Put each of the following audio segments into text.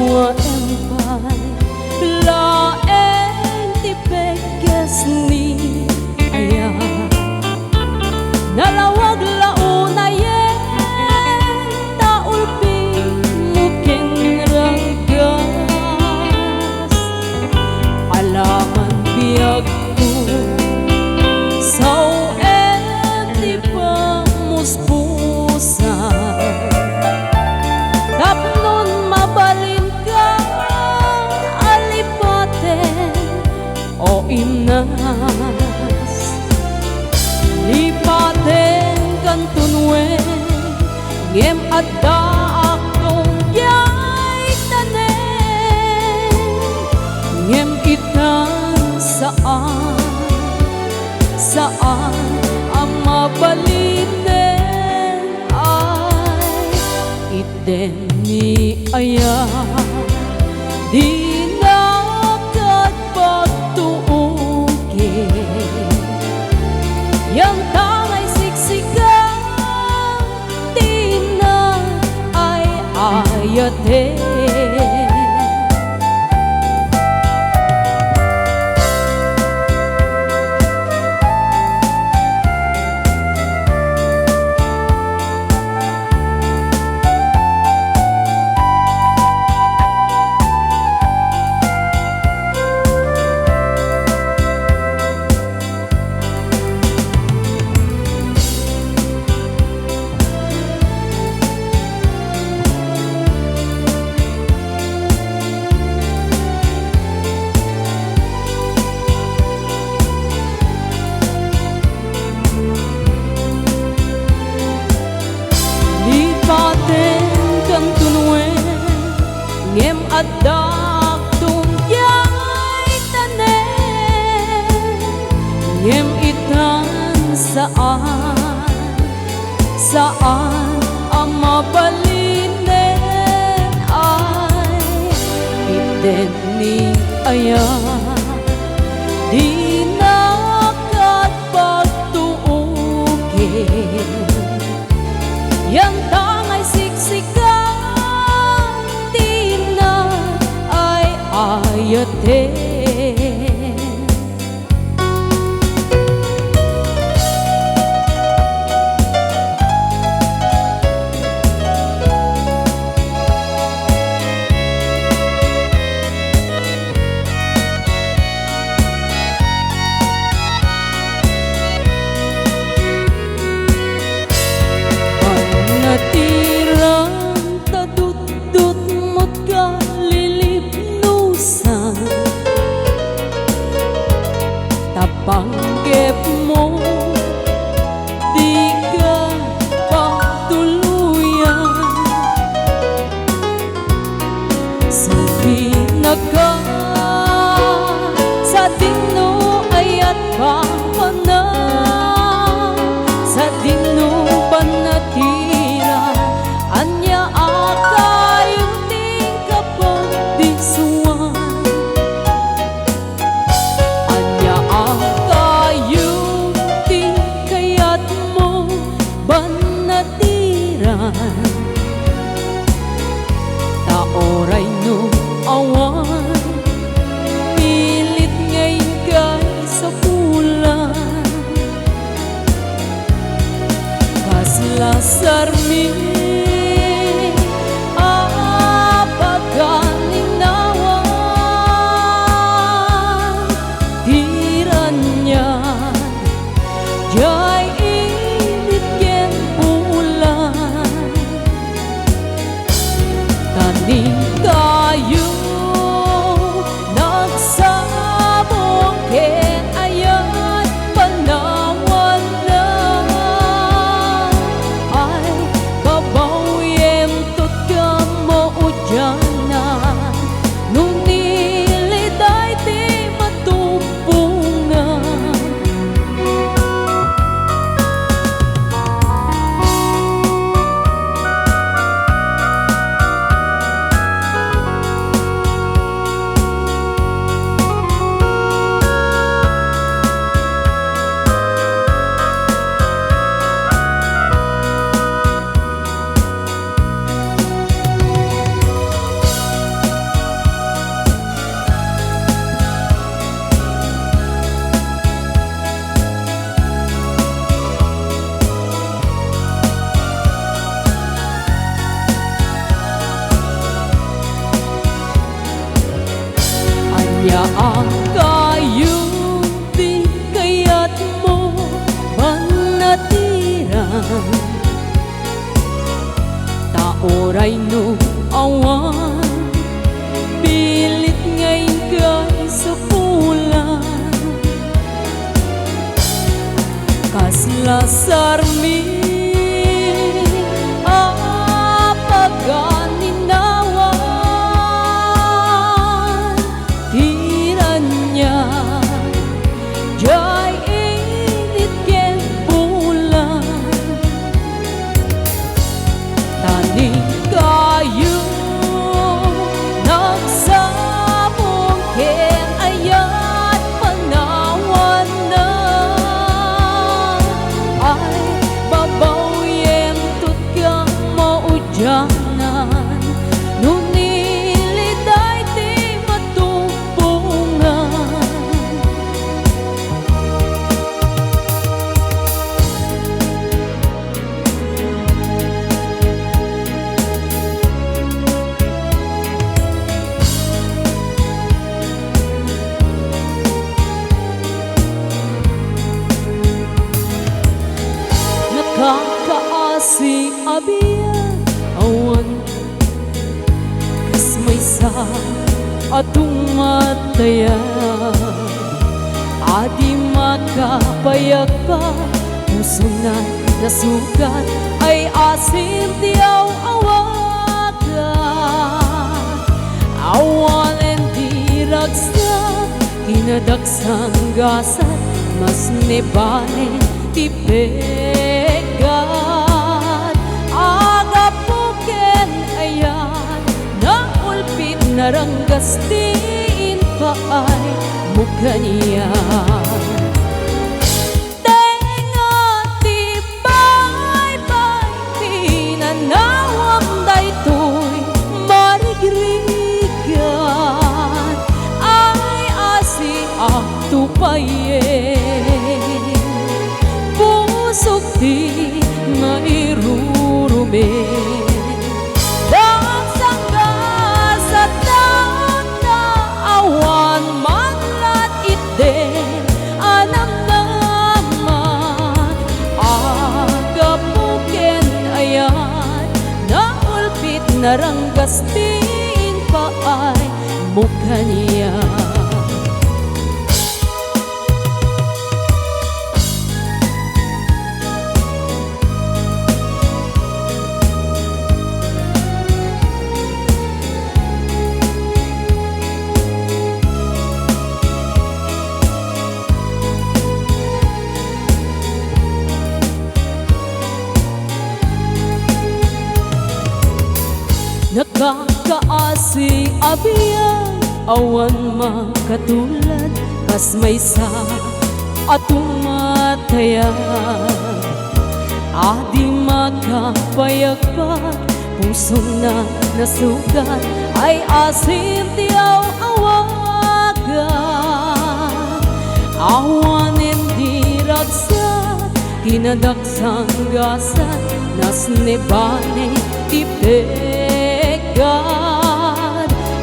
mua em vai là em ti pekes ni aya nalawag launa ye taulpi mungkin ragas alaman biag ko sau em ti pamuspusan tapnon mabalin ka alipaten o imnas lipaten kan tunwen ngem adda akong yay tanen ngem itan saan ang mabalinen ay iten ni aya di nakat pagtuugi yang tangay siksikan di na ay ayate. Ngem adak tungyay tanen ngem itan saan ang mabalinen ay iten ni aya di nakat pagtuugi yang tangay siksikan ayate. Panatirang tadut-dut mo't kalilipnusan tapanggep mo di ka pagtuluyan sabi na ka sa dino ayat pahana sa dino panatira anya akayong di ka pagdisuan anya akayong di kayat mo banatiran taoray no awan anya ang kayo di kaya't mo panatiran taoray no awan pilit ngayon kay sa pulan kaslasar mi apaganinnawan tiranya jay init ken bulan tani kayo nagsabong ken ayat panawan na ay babawyen tut kang maudyanan nuniliday ti matupungan nakakaasi abiyan awan kas may sa atong mataya adi makapayag pa puso na nasugat ay asim tiyaw awagan awan di ragsak kinadaksang gasat mas nebalen ti pegat agapuken ayan naulpit naranggastiin pa ay mukha niya tenga ti baybay pinanawam daytoy marigrigan ay asi aktupayen pusok di mairurumin dagsangga sa tanda awan manlat iten anam naman agapuken ayan naulpit naranggastin pa ay mukha niya nakakaasi abiyan awan makatulad kas may sa atong matayan adi makapayag pa puso na nasugat ay asim tiyaw awagan awan di ragsak kinadaksang gasat nas nebane ti pegat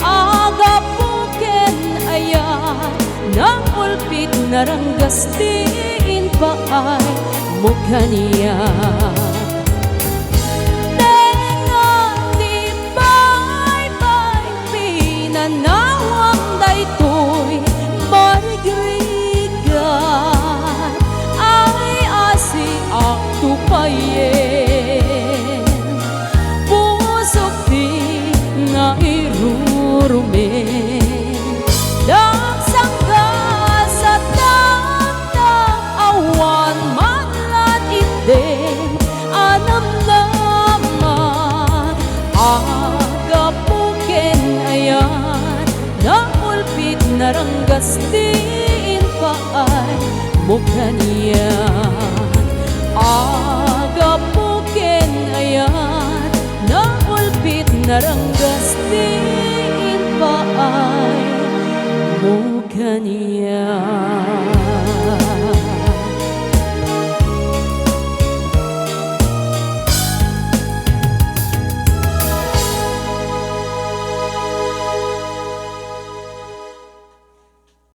agapuken ayan naulpit naranggastiin pa ay mukha niya tenga ti baybay pinanawam daytoy marigrigan ay asi aktupayen pusok di nairurumin dagsangga sa tanda awan manlat iten anam naman agapuken ayan naulpit naranggastin pa ay mukha niya agapuken ayan naulpit naranggastin pa ay mukha niya